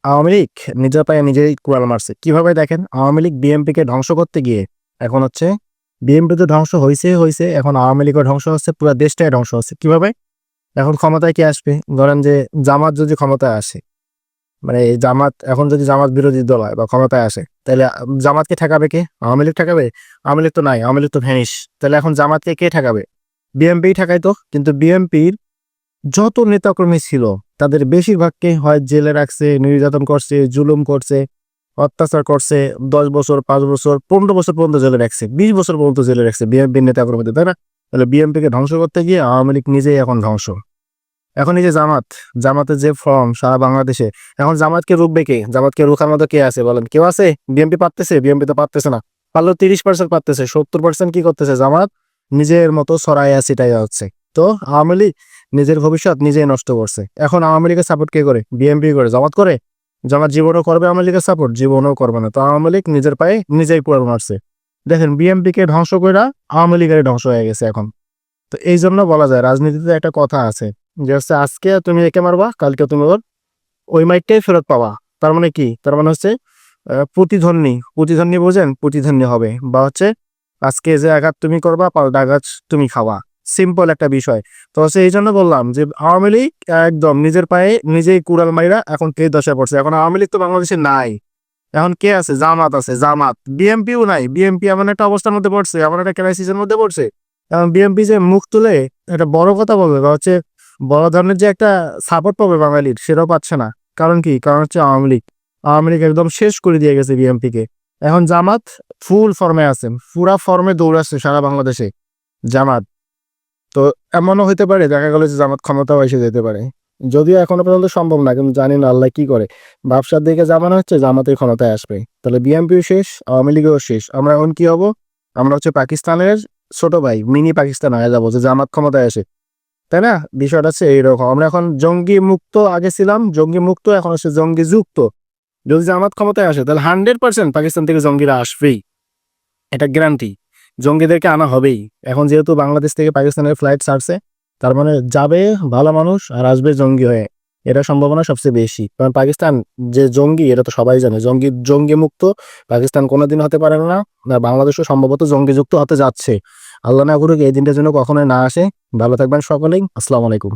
আওয়ামী লীগ নিজের পায়ে নিজেই কুড়াল মারছে। কিভাবে দেখেন, আওয়ামী লীগ বিএনপিকে ধ্বংস করতে গিয়ে এখন হচ্ছে বিএনপি তো ধ্বংস হয়েছে, এখন আওয়ামী লীগও ধ্বংস হচ্ছে, পুরো দেশটাই ধ্বংস হচ্ছে। কিভাবে? এখন ক্ষমতায় কি আসবে? ধরেন যে জামাত যদি ক্ষমতায় আসে, মানে এই জামাত এখন যদি জামাত বিরোধী দল হয় বা ক্ষমতায় আসে, তাহলে জামাতকে ঠেকাবে কে? আওয়ামী লীগ ঠেকাবে? আওয়ামী লীগ তো নাই, আওয়ামী লীগ তো ভ্যানিশ। তাহলে এখন জামাতকে কে ঠেকাবে? বিএনপি ঠেকাইতো। কিন্তু বিএনপির যত নেতাকর্মী ছিল তাদের বেশিরভাগকে হয় জেলে রাখছে, নির্যাতন করছে, জুলুম করছে, অত্যাচার করছে, 10 বছর, 5 বছর, 15 বছর পর্যন্ত জেলে রাখছে, 20 বছর পর্যন্ত জেলে রাখছে বিএনপির নেতাকর্মীদের, তাই না? তাহলে বিএনপিকে ধ্বংস করতে গিয়ে আওয়ামী লীগ নিজেই এখন ধ্বংস। এখন এই যে জামাতের যে ফর্ম সারা বাংলাদেশে, এখন জামাতকে রুখবে কে? জামাতকে রুখার মতো কে আছে বলেন? কেউ আছে? বিএনপি পারতেছে? বিএনপি তো পারতেছে না। পারলেও 30% পারতেছে, 70% কি করতেছে? জামাত নিজের মতো ছড়াইয়া ছিটাইয়া হচ্ছে। তো আওয়ামী লীগ নিজের ভবিষ্যৎ নিজেই নষ্ট করছে। এখন আওয়ামী লীগের সাপোর্ট কে করে? বিএনপি করে। জামাত করে? জামাত জীবনও করবে আওয়ামী লীগের সাপোর্ট? জীবনও করবে না। তো আওয়ামী লীগ নিজের পায়ে নিজেই কুড়াল মারছে। দেখেন, বিএনপি কে ধ্বংস কইরা আওয়ামী লীগের ধ্বংস হয়ে গেছে এখন। তো এই জন্য বলা যায় রাজনীতিতে একটা কথা আছে যে হচ্ছে আজকে তুমি একে মারবা, কালকে তুমি ওই মাইকটাই ফেরত পাবা। তার মানে কি? তার মানে হচ্ছে প্রতিধ্বনি বোঝেন? প্রতিধ্বনি হবে, বা হচ্ছে আজকে যে আঘাত তুমি করবা পাল্টা আঘাত তুমি খাওয়া। সিম্পল একটা বিষয়। তো হচ্ছে এই জন্য বললাম যে আওয়ামী লীগ একদম নিজের পায়ে নিজেই কুড়াল মাইরা এখন কে দশায় পড়ছে। এখন আওয়ামী লীগ তো বাংলাদেশে নাই। এখন কে আছে? জামাত আছে, জামাত। বিএনপিও নাই। বিএনপি এমন একটা অবস্থার মধ্যে পড়ছে, এমন একটা ক্রাইসিসের মধ্যে পড়ছে। এখন বিএনপি যে মুখ তুলে একটা বড় কথা বলবে বা হচ্ছে বড় ধরনের যে একটা সাপোর্ট পাবে বাঙালির, সেটাও পাচ্ছে না। কারণ কি? কারণ হচ্ছে আওয়ামী লীগ। আওয়ামী লীগ একদম শেষ করে দিয়ে গেছে বিএনপিকে। এখন জামাত ফুল ফর্মে আছে, পুরা ফর্মে দৌড়াচ্ছে সারা বাংলাদেশে জামাত। তো এমনও হইতে পারে, দেখা গেল যে জামাত ক্ষমতাও এসে যেতে পারে। যদিও এখনো পর্যন্ত সম্ভব না, কিন্তু জানি না আল্লাহ কি করে। ব্যবসার দিকে জামানো হচ্ছে জামাতের ক্ষমতায় আসবে, তাহলে বিএনপিও শেষ, আওয়ামী লীগও শেষ। আমরা এখন কি হব? আমরা হচ্ছে পাকিস্তানের ছোট ভাই, মিনি পাকিস্তান হয়ে যাবো যে জামাত ক্ষমতায় আসে, তাই না? বিষয়টা হচ্ছে এইরকম। আমরা এখন জঙ্গি মুক্ত আগে ছিলাম, জঙ্গি মুক্ত, এখন হচ্ছে জঙ্গি যুক্ত। যদি জামাত ক্ষমতায় আসে তাহলে 100% পাকিস্তান থেকে জঙ্গিরা আসবেই, এটা গ্যারান্টি। জঙ্গিদেরকে আনা হবেই। এখন যেহেতু বাংলাদেশ থেকে পাকিস্তানের ফ্লাইট ছাড়ছে, তার মানে যাবে ভালো মানুষ আর আসবে জঙ্গি হয়ে, এটা সম্ভাবনা সবচেয়ে বেশি। কারণ পাকিস্তান যে জঙ্গি এটা তো সবাই জানে। জঙ্গি মুক্ত পাকিস্তান কোনোদিন হতে পারে না, না বাংলাদেশও সম্ভবত জঙ্গি যুক্ত হতে যাচ্ছে। আল্লাহ না করুক এই দিনটা যেন কখনোই না আসে। ভালো থাকবেন সকলেই। আসসালামু আলাইকুম।